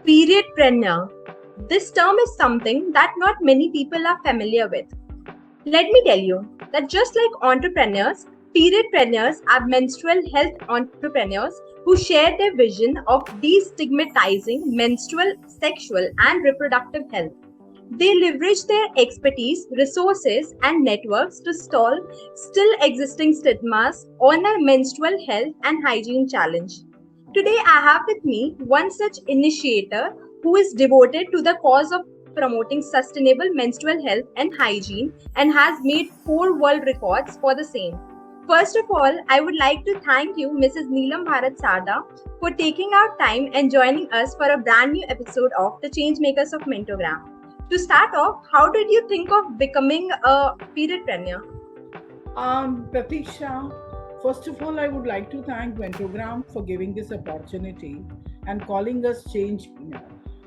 PeriodPrenuer. This term is something that not many people are familiar with. Let me tell you that just like entrepreneurs, periodpreneurs are menstrual health entrepreneurs who share their vision of destigmatizing menstrual, sexual, and reproductive health. They leverage their expertise, resources, and networks to solve still existing stigmas on a menstrual health and hygiene challenge. Today, I have with me one such initiator who is devoted to the cause of promoting sustainable menstrual health and hygiene and has made 4 world records for the same. First of all, I would like to thank you, Mrs. Neelam Sarda, for taking out time and joining us for a brand new episode of the Changemakers of Mentogram. To start off, how did you think of becoming a periodpreneur? Pratiksha, first of all, I would like to thank Mentogram for giving this opportunity and calling us Change.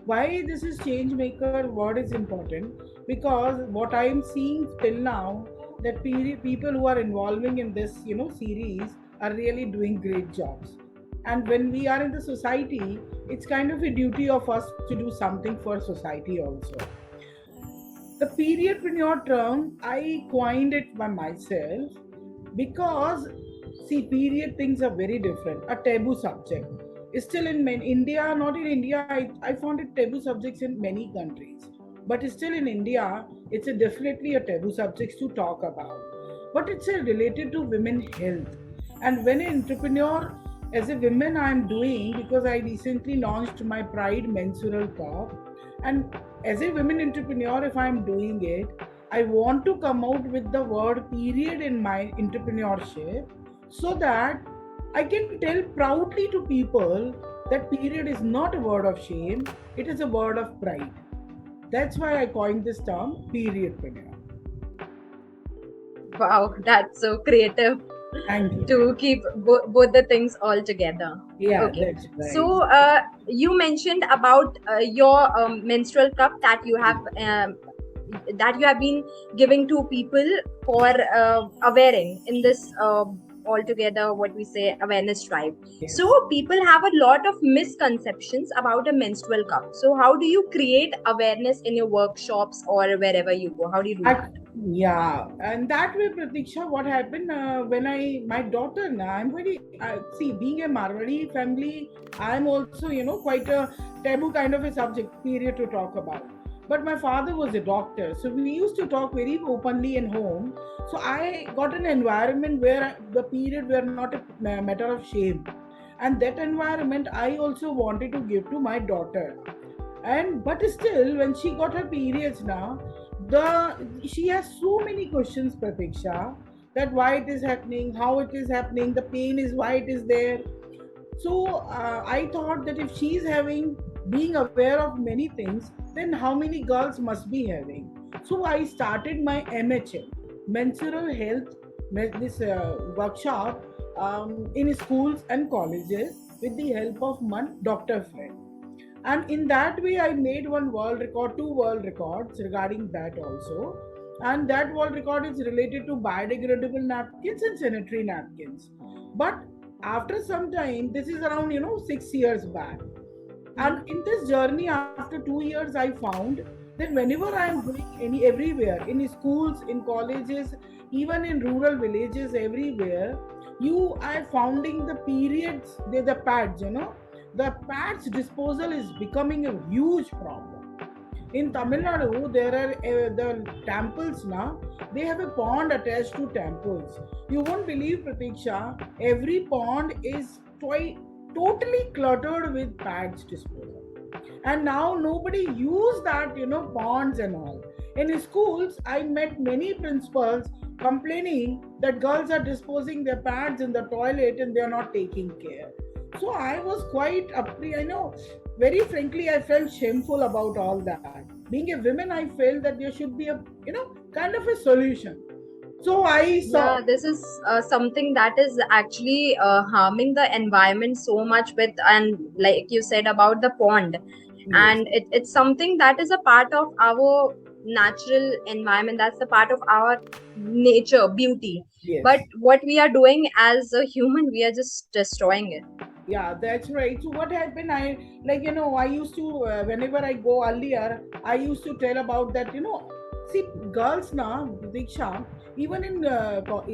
Why this is change maker word is important, because what I am seeing till now, that people who are involving in this series are really doing great jobs. And when we are in the society, it's kind of a duty of us to do something for society also. The periodpreneur term, I coined it by myself because, see, period things are very different. A taboo subject is still in India, not in India. I found it taboo subjects in many countries, but still in India, it's definitely a taboo subject to talk about. But it's related to women health, and when an entrepreneur, as a woman, I'm doing, because I recently launched my Pride menstrual cup, and as a women entrepreneur, if I'm doing it, I want to come out with the word period in my entrepreneurship, so that I can tell proudly to people that period is not a word of shame, it is a word of pride. That's why I coined this term periodpreneur. Wow, that's so creative Thank you. to keep both the things all together. Yeah, Okay. that's right. So, you mentioned about your menstrual cup that you have been giving to people for awareing in this altogether what we say awareness drive. Yes. So people have a lot of misconceptions about a menstrual cup. So how do you create awareness in your workshops or wherever you go? How do you do that? Yeah, and that way, Pratiksha, what happened when my daughter, now I'm very, see, being a Marwari family, I'm also, quite a taboo kind of a subject period to talk about. But my father was a doctor, so we used to talk very openly in home. So I got an environment where the period were not a matter of shame. And that environment I also wanted to give to my daughter. And but still, when she got her periods now, she has so many questions, Pratiksha, that why it is happening, how it is happening, the pain is why it is there. So I thought that if she's having, being aware of many things, then how many girls must be having? So I started my MHM, menstrual health, this workshop in schools and colleges with the help of one doctor friend. And in that way, I made one world record, 2 world records regarding that also. And that world record is related to biodegradable napkins and sanitary napkins. But after some time, this is around 6 years back, and in this journey, after 2 years, I found that whenever I am going everywhere, in schools, in colleges, even in rural villages, everywhere, you are finding the periods, the pads, the pads disposal is becoming a huge problem. In Tamil Nadu, there are the temples now. They have a pond attached to temples. You won't believe, Pratiksha, every pond is totally cluttered with pads disposal. And now nobody use that, ponds and all. In schools, I met many principals complaining that girls are disposing their pads in the toilet and they are not taking care. So I was quite very frankly, I felt shameful about all that. Being a woman, I felt that there should be a, kind of a solution. So I saw. Yeah, this is something that is actually harming the environment so much with, and like you said about the pond, Yes. and it's something that is a part of our natural environment. That's the part of our nature, beauty. Yes. But what we are doing as a human, we are just destroying it. Yeah, that's right. So what happened? I used to, whenever I go earlier, I used to tell about that. See, girls now, Diksha, even in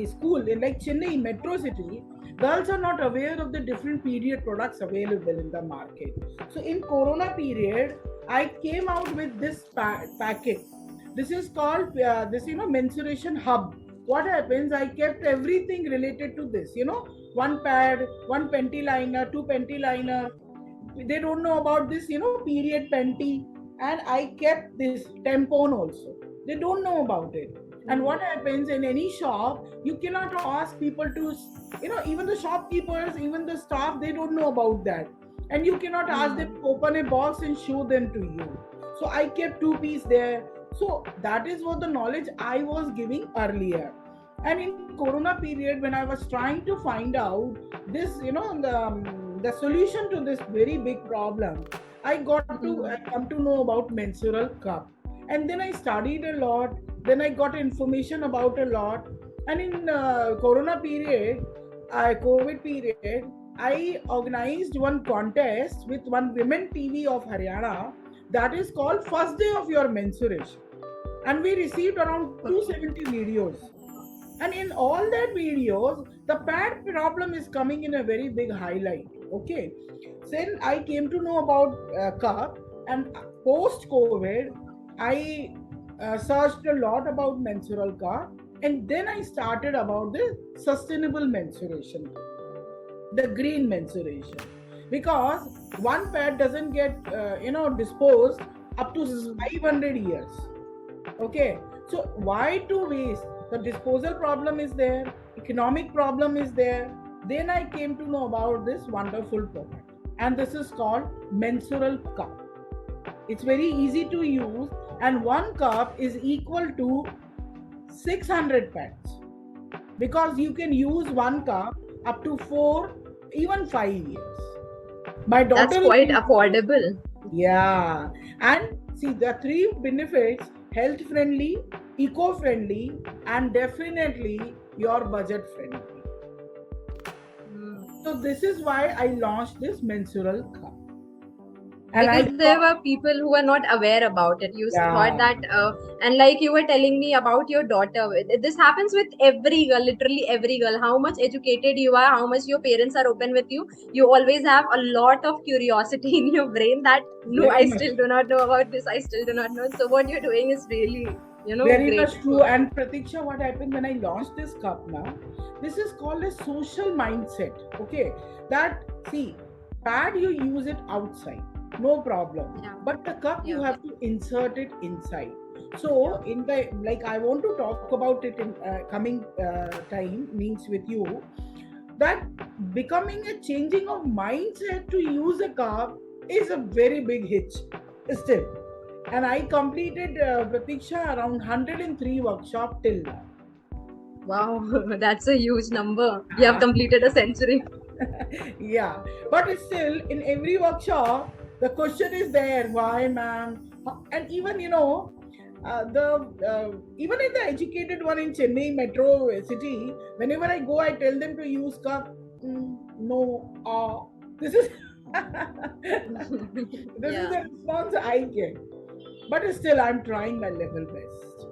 school, in like Chennai metro city, girls are not aware of the different period products available in the market. So in Corona period, I came out with this packet. This is called mensuration hub. What happens? I kept everything related to this. One pad, one panty liner, two panty liner. They don't know about this, period panty. And I kept this tampon also. They don't know about it. And what happens in any shop, you cannot ask people to, even the shopkeepers, even the staff, they don't know about that. And you cannot ask them to open a box and show them to you. So I kept two piece there. So that is what the knowledge I was giving earlier. And in Corona period, when I was trying to find out this, the solution to this very big problem, I got to come to know about menstrual cup. And then I studied a lot. Then I got information about a lot. And in Corona period, COVID period, I organized one contest with one women TV of Haryana that is called First Day of Your Menstruation. And we received around 270 videos. And in all that videos, the pad problem is coming in a very big highlight. Okay. Then I came to know about cup, and post COVID, I searched a lot about menstrual cup, and then I started about the sustainable menstruation, the green menstruation, because one pad doesn't get disposed up to 500 years. Okay, so why to waste? The disposal problem is there, economic problem is there. Then I came to know about this wonderful product, and this is called menstrual cup. It's very easy to use, and one cup is equal to 600 pads, because you can use one cup up to 4, even 5 years. My daughter, that's quite affordable. Yeah, and see the three benefits: health friendly, eco friendly, and definitely your budget friendly. So this is why I launched this menstrual cup. And because there were people who were not aware about it. You thought that and like you were telling me about your daughter, this happens with every girl, literally every girl. How much educated you are, how much your parents are open with you, you always have a lot of curiosity in your brain that no, I still do not know about this, I still do not know. So what you're doing is really very great. much true. And Pratiksha, what happened when I launched this cup now? This is called a social mindset. Okay, that see, pad you use it outside, no problem. Yeah. But the cup you have to insert it inside. So in the I want to talk about it in coming time means with you, that becoming a changing of mindset to use a cup is a very big hitch still. And I completed Pratiksha around 103 workshop till now. Wow, that's a huge number. You have completed a century. Yeah, but still in every workshop the question is there, why ma'am? And even even in the educated one in Chennai metro city, whenever I go, I tell them to use cup. No, this is this is the response I get. But still, I'm trying my level best.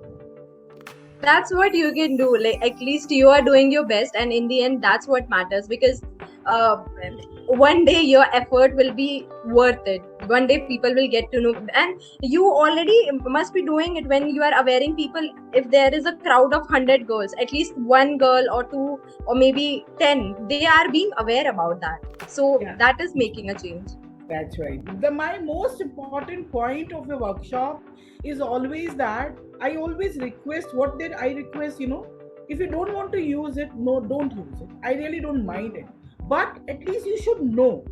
That's what you can do. Like at least you are doing your best, and in the end, that's what matters. Because one day your effort will be worth it. One day people will get to know, and you already must be doing it when you are awareing people. If there is a crowd of 100 girls, at least one girl or two or maybe 10, they are being aware about that. So that is making a change. That's right. My most important point of the workshop is always that I always request, what did I request, if you don't want to use it, no, don't use it. I really don't mind it. But at least you should know.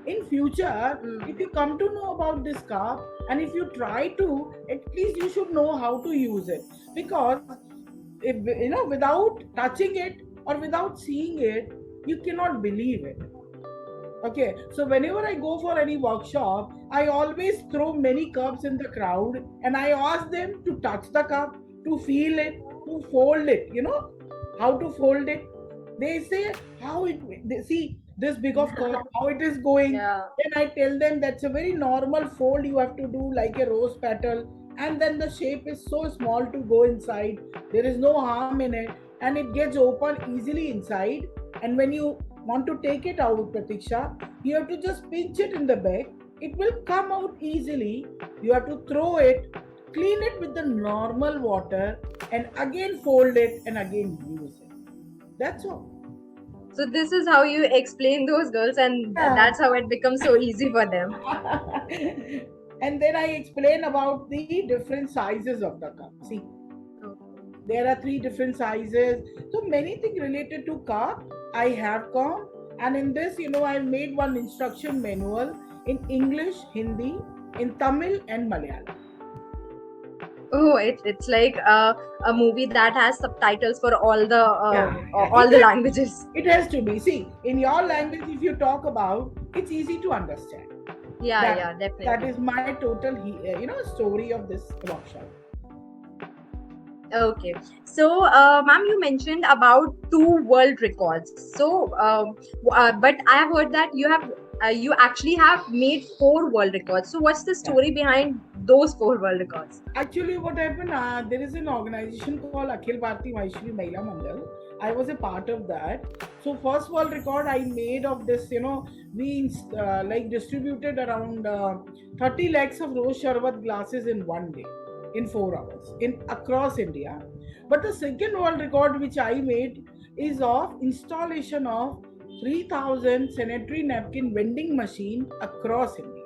In future, if you come to know about this cup, and if you try to, at least you should know how to use it. Because, if, without touching it or without seeing it, you cannot believe it. Okay, so whenever I go for any workshop, I always throw many cups in the crowd and I ask them to touch the cup, to feel it, to fold it. You know how to fold it? They say how it, they see this big of cup, how it is going. Yeah. Then I tell them that's a very normal fold you have to do like a rose petal, and then the shape is so small to go inside. There is no harm in it, and it gets open easily inside. And when you want to take it out, Pratiksha, you have to just pinch it in the back. It will come out easily. You have to throw it, clean it with the normal water, and again fold it and again use it. That's all. So this is how you explain those girls, and Yeah. that's how it becomes so easy for them. And then I explain about the different sizes of the cup. See, there are three different sizes. So many things related to cup I have come. And in this, I made one instruction manual in English, Hindi, in Tamil and Malayalam. Oh, it's like a movie that has subtitles for Yeah. all the languages. It has to be. See, in your language, if you talk about, it's easy to understand. Yeah, yeah, That definitely. is my total, story of this workshop. Okay. So, ma'am, you mentioned about 2 world records. So, but I have heard that you actually have made 4 world records. So, what's the story behind those 4 world records? Actually, what happened? There is an organization called Akhil Bharati Vaishnavi Mahila Mandal. I was a part of that. So, first world record I made of this, we like distributed around 30 lakhs of rose sharbat glasses in one day, in 4 hours, in across India. But the second world record which I made is of installation of 3,000 sanitary napkin vending machine across India.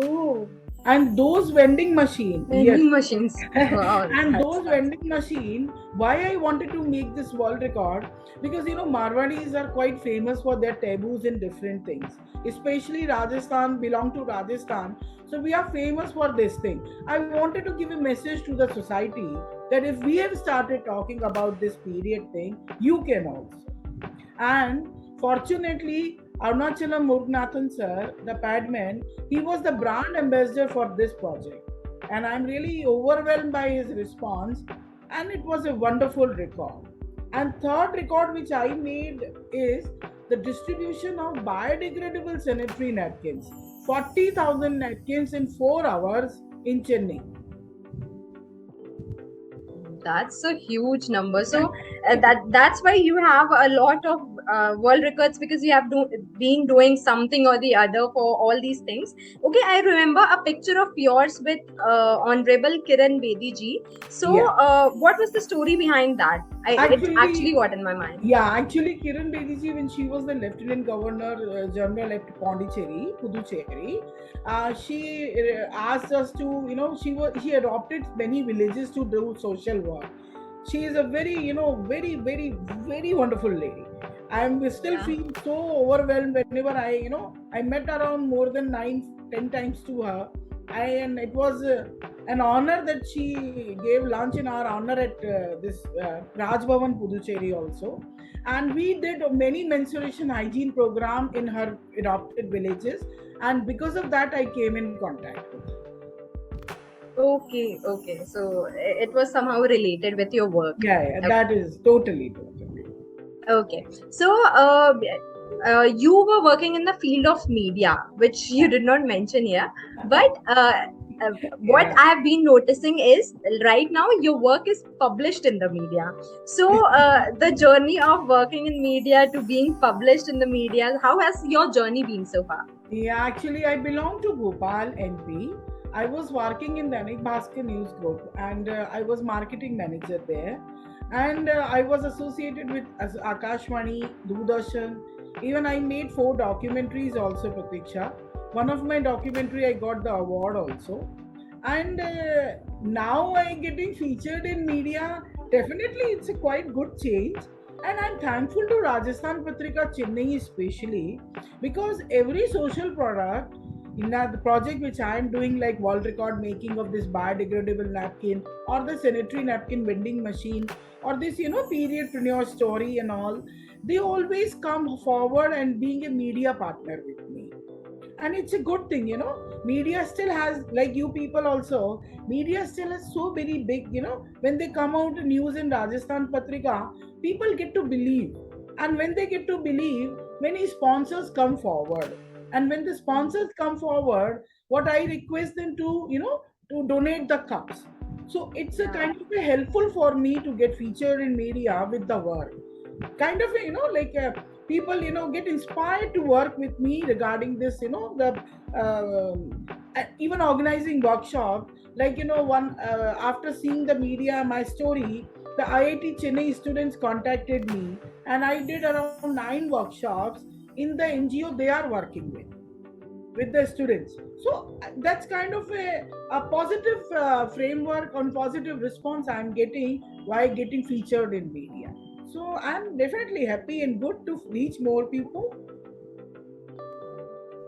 Oh, And those vending machine, yes, vending machines. Wow, and those that's vending machine, why I wanted to make this world record, because Marwadis are quite famous for their taboos in different things, especially Rajasthan, belong to Rajasthan, so we are famous for this thing. I wanted to give a message to the society that if we have started talking about this period thing, you can also. And fortunately, Arunachalam Muruganathan sir, the padman, he was the brand ambassador for this project. And I'm really overwhelmed by his response. And it was a wonderful record. And third record which I made is the distribution of biodegradable sanitary napkins. 40,000 napkins in 4 hours in Chennai. That's a huge number. So that's why you have a lot of world records, because you have been doing something or the other for all these things. Okay, I remember a picture of yours with Honorable Kiran Bedi ji. So Yeah. what was the story behind that? It actually Actually, got in my mind. yeah, actually, Kiran Bedi, when she was the Lieutenant Governor General at Pondicherry, Puducherry, she asked us to, she adopted many villages to do social work. She is a very, very, very, very wonderful lady. I am still Yeah. feel so overwhelmed whenever I met around more than 9, 10 times to her. And it was an honor that she gave lunch in our honor at this Raj Bhavan Puducherry also. And we did many menstruation hygiene program in her adopted villages. And because of that, I came in contact with her. Okay, okay. So it was somehow related with your work. Yeah, Okay. that is totally. Okay. So, you were working in the field of media, which you did not mention here. But what Yeah. I have been noticing is right now your work is published in the media. So, the journey of working in media to being published in the media, how has your journey been so far? Yeah, actually, I belong to Bhopal, MP. I was working in the Dainik Bhaskar News Group and I was marketing manager there. And I was associated with Akashvani, Doordarshan. Even I made 4 documentaries also, Pratiksha. One of my documentary, I got the award also. And now I getting featured in media. Definitely, it's a quite good change. And I'm thankful to Rajasthan Patrika Chennai especially, because every social product, in the project which I am doing, like world record making of this biodegradable napkin, or the sanitary napkin vending machine, or this, periodpreneur story and all, they always come forward and being a media partner with me. And it's a good thing, media still has, like you people also, media still is so very big, when they come out news in Rajasthan Patrika, people get to believe. And when they get to believe, many sponsors come forward. And when the sponsors come forward, what I request them to, to donate the cups. So it's a Yeah. kind of a helpful for me to get featured in media with the work. Kind of, like people, get inspired to work with me regarding this, the even organizing workshop. Like, one after seeing the media my story, the IIT Chennai students contacted me, and I did around 9 workshops in the NGO they are working with the students. So that's kind of a positive framework on positive response I'm getting while getting featured in media. So I'm definitely happy and good to reach more people.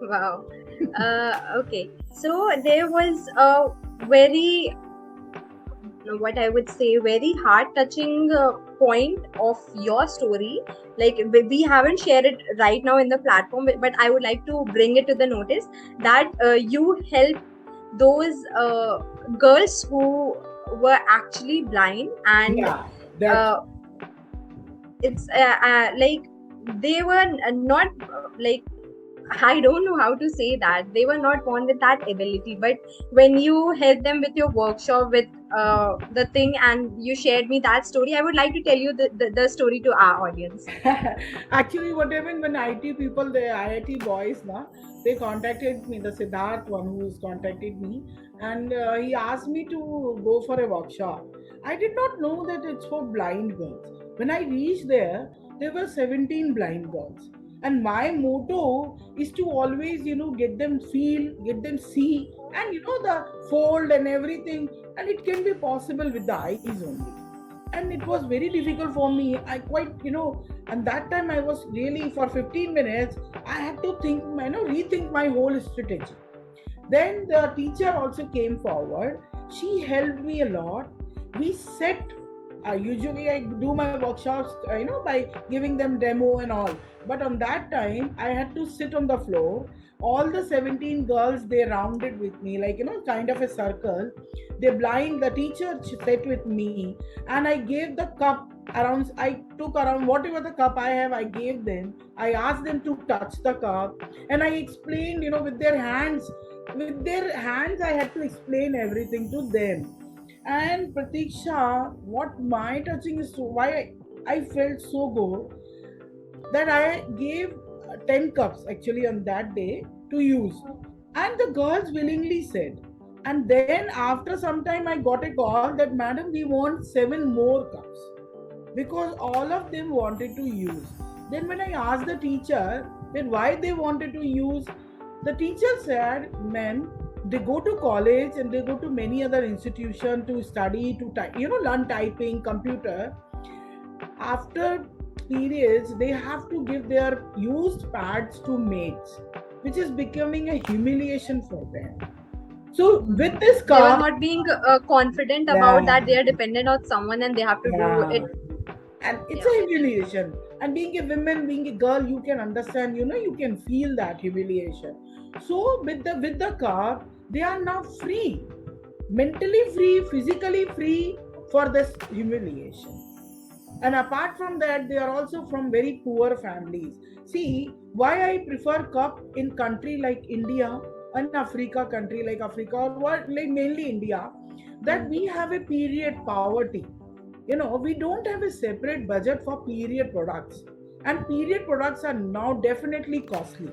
Wow. Okay. So there was a very, what I would say, very heart touching point of your story. Like we haven't shared it right now in the platform, but I would like to bring it to the notice that you help those girls who were actually blind, and Yeah, that's uh, it's like they were not like, I don't know how to say that. They were not born with that ability. But when you helped them with your workshop, with the thing, and you shared me that story, I would like to tell you the story to our audience. actually what happened when IT people, the IIT boys, na, they contacted me. The Siddharth one who's contacted me, and he asked me to go for a workshop. I did not know that it's for blind girls. When I reached there were 17 blind girls. And my motto is to always, get them feel, get them see, and the fold and everything. And it can be possible with the eyes only. And it was very difficult for me. I quite, and that time I was really, for 15 minutes I had to think, rethink my whole strategy. Then the teacher also came forward. She helped me a lot. We set, usually I do my workshops, by giving them demo and all. But on that time, I had to sit on the floor. All the 17 girls, they rounded with me, like, kind of a circle. They blind, the teacher sat with me, and I gave the cup around, I took around whatever the cup I have, I gave them. I asked them to touch the cup, and I explained, with their hands I had to explain everything to them. And Pratiksha, what my touching is, so why I felt so good, that I gave 10 cups actually on that day to use. And the girls willingly said. And then after some time, I got a call that, Madam, we want 7 more cups, because all of them wanted to use. Then when I asked the teacher that why they wanted to use, the teacher said, "Ma'am, they go to college and they go to many other institutions to study, to type, learn typing, computer. After periods, they have to give their used pads to mates, which is becoming a humiliation for them. So with this They were car, not being confident about yeah, that they are dependent on someone and they have to do yeah, it. and it's Yeah. a humiliation. And being a woman, being a girl, you can understand, you can feel that humiliation. So with the car, they are now free, mentally free, physically free for this humiliation. And apart from that, they are also from very poor families. See, why I prefer cup in country like India, an Africa country like Africa, or what, like mainly India, that we have a period poverty. We don't have a separate budget for period products, and period products are now definitely costly.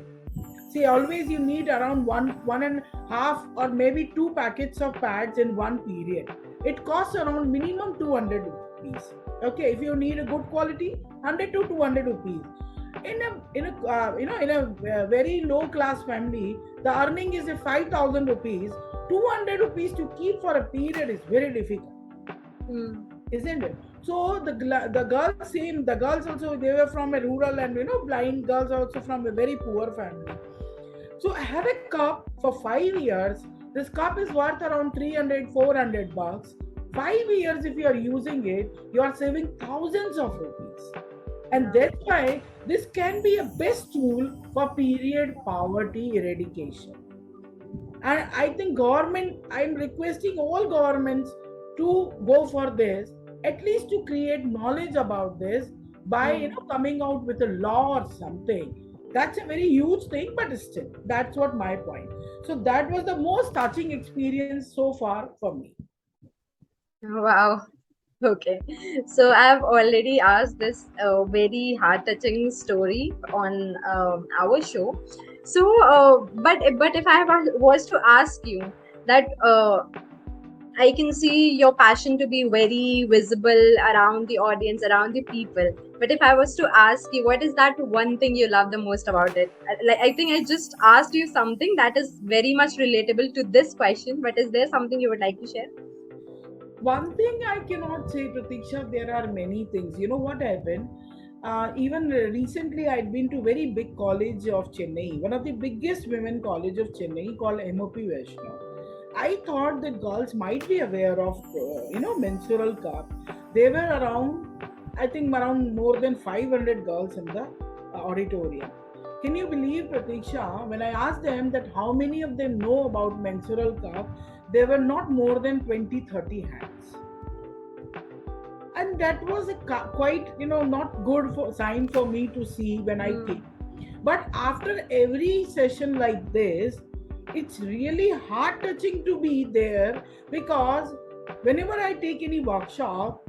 See, always you need around one and half or maybe 2 packets of pads in one period. It costs around minimum 200 rupees. Okay, if you need a good quality, 100 to 200 rupees. In a very low class family, the earning is a 5,000 rupees. 200 rupees to keep for a period is very difficult, Mm. isn't it? So the girls, same, the girls also, they were from a rural, and blind girls also from a very poor family. So I have a cup for 5 years. This cup is worth around 300, 400 bucks. 5 years, if you are using it, you are saving thousands of rupees. And that's why this can be a best tool for period poverty eradication. And I think government, I'm requesting all governments to go for this, at least to create knowledge about this by coming out with a law or something. That's a very huge thing, but still, that's what my point. So that was the most touching experience so far for me. Wow. Okay. So I've already asked this very heart-touching story on our show. So, but if was to ask you that I can see your passion to be very visible around the audience, around the people. But if I was to ask you, what is that one thing you love the most about it? I think I just asked you something that is very much relatable to this question. But is there something you would like to share? One thing I cannot say, Pratiksha, there are many things. You know what happened? Even recently, I'd been to very big college of Chennai, one of the biggest women college of Chennai called MOP Vaishnav. I thought that girls might be aware of, menstrual cup. They were around, I think, around more than 500 girls in the auditorium. Can you believe, Pratiksha, when I asked them that how many of them know about menstrual cup, there were not more than 20, 30 hands. And that was a quite, not good sign for me to see when I came. But after every session like this, it's really heart touching to be there, because whenever I take any workshop,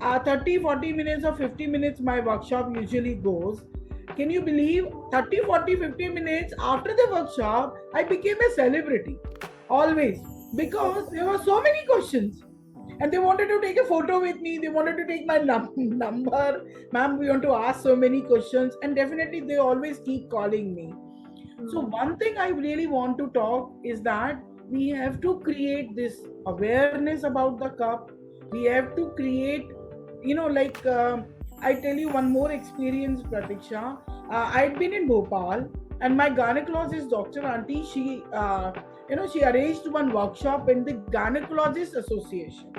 30, 40 minutes or 50 minutes my workshop usually goes. Can you believe 30, 40, 50 minutes after the workshop, I became a celebrity. Always. Because there were so many questions. And they wanted to take a photo with me. They wanted to take my number. Ma'am, we want to ask so many questions. And definitely they always keep calling me. So one thing I really want to talk is that we have to create this awareness about the cup. We have to create, I tell you one more experience, Pratiksha. I'd been in Bhopal, and my gynecologist, Dr. Auntie, she arranged one workshop in the Gynecologist Association.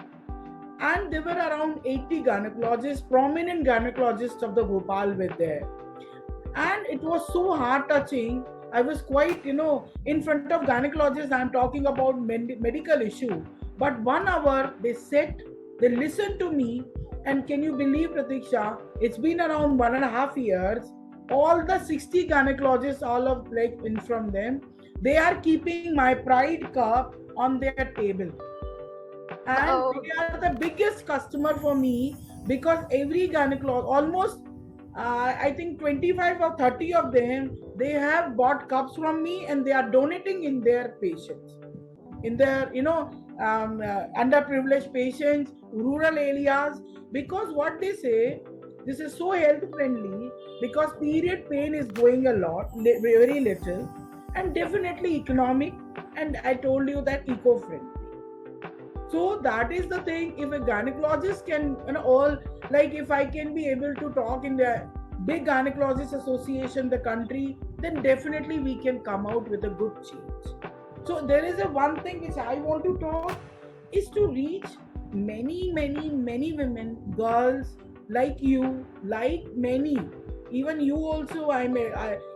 And there were around 80 gynecologists, prominent gynecologists of the Bhopal were there. And it was so heart touching. I was quite, in front of gynecologists, I'm talking about medical issue. But 1 hour, they sat, they listened to me. And can you believe, Pratiksha, it's been around 1.5 years. All the 60 gynecologists, all of like in from them, they are keeping my Pride cup on their table. And they are the biggest customer for me, because every gynecologist, almost I think 25 or 30 of them, they have bought cups from me and they are donating in their patients, in their, underprivileged patients, rural areas, because what they say, this is so health friendly, because period pain is going a lot, very little, and definitely economic, and I told you that eco-friendly. So that is the thing. If a gynecologist can, if I can be able to talk in the big gynecologist association, the country, then definitely we can come out with a good change. So there is a one thing which I want to talk is to reach many, many, many women, girls like you, like many. Even you also, I'm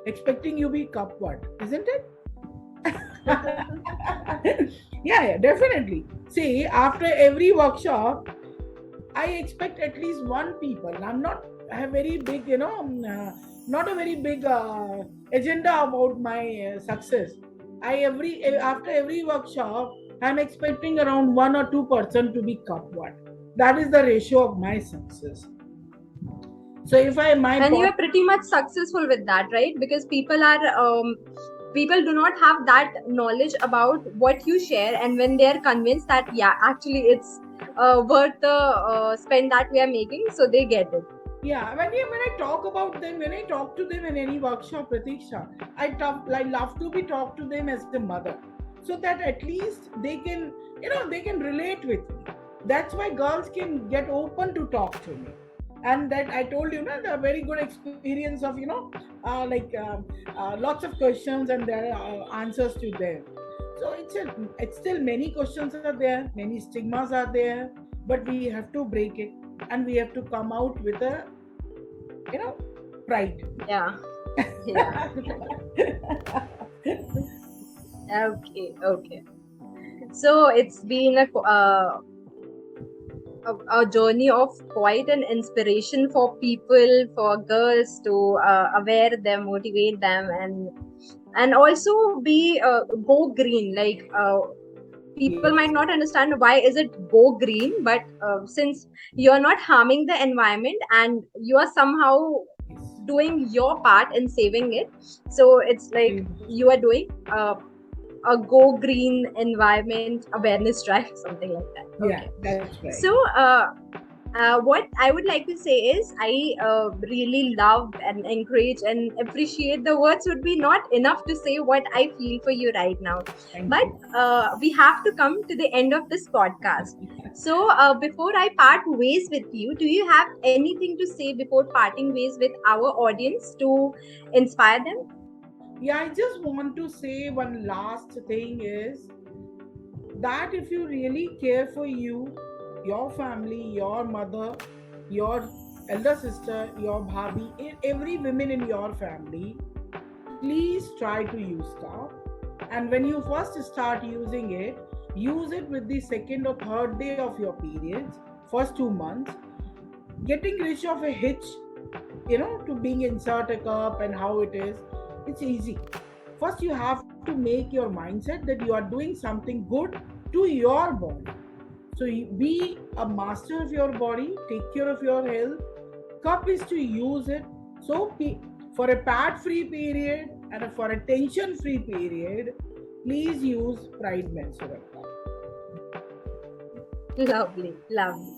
expecting you be cupward, isn't it? Yeah, definitely. See, after every workshop, I expect at least one people. I'm not a very big, not a very big agenda about my success. After every workshop, I'm expecting around 1 or 2% to be cupward. That is the ratio of my success. So and you are pretty much successful with that, right? Because people do not have that knowledge about what you share, and when they are convinced that actually it's worth the spend that we are making, so they get it. Yeah, when I talk about them, when I talk to them in any workshop, Pratiksha, I love to be talked to them as the mother, so that at least they can, they can relate with me. That's why girls can get open to talk to me. And that I told you, the very good experience of lots of questions and there are answers to them. So it's still many questions are there, many stigmas are there, but we have to break it, and we have to come out with a you know pride. Yeah. Yeah. Okay. Okay. So it's been a journey of quite an inspiration for people, for girls to aware them, motivate them, and also be go green. Like people Yes. might not understand why is it go green, but since you're not harming the environment and you are somehow doing your part in saving it, so it's like you are doing a go green environment awareness drive, something like that. Yeah, Okay. that's right. So what I would like to say is I really love and encourage and appreciate. The words would be not enough to say what I feel for you right now, Thank but you. we have to come to the end of this podcast. So before I part ways with you, do you have anything to say before parting ways with our audience to inspire them? Yeah, I just want to say one last thing is that if you really care for you, your family, your mother, your elder sister, your bhabhi, every woman in your family, please try to use stop. And when you first start using it, use it with the second or third day of your periods, first 2 months, getting rid of a hitch, to being insert a cup and how it is. It's easy. First, you have to make your mindset that you are doing something good to your body. So be a master of your body, take care of your health. Cup is to use it. So for a pad-free period and for a tension-free period, please use Pride Menstrual Cup. Lovely, lovely.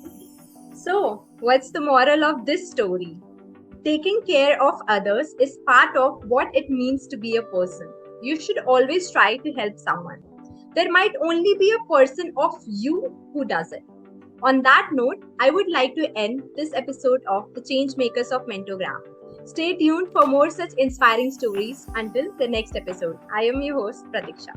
So, what's the moral of this story? Taking care of others is part of what it means to be a person. You should always try to help someone. There might only be a person of you who does it. On that note, I would like to end this episode of the Changemakers of Mentogram. Stay tuned for more such inspiring stories. Until the next episode, I am your host, Pratiksha.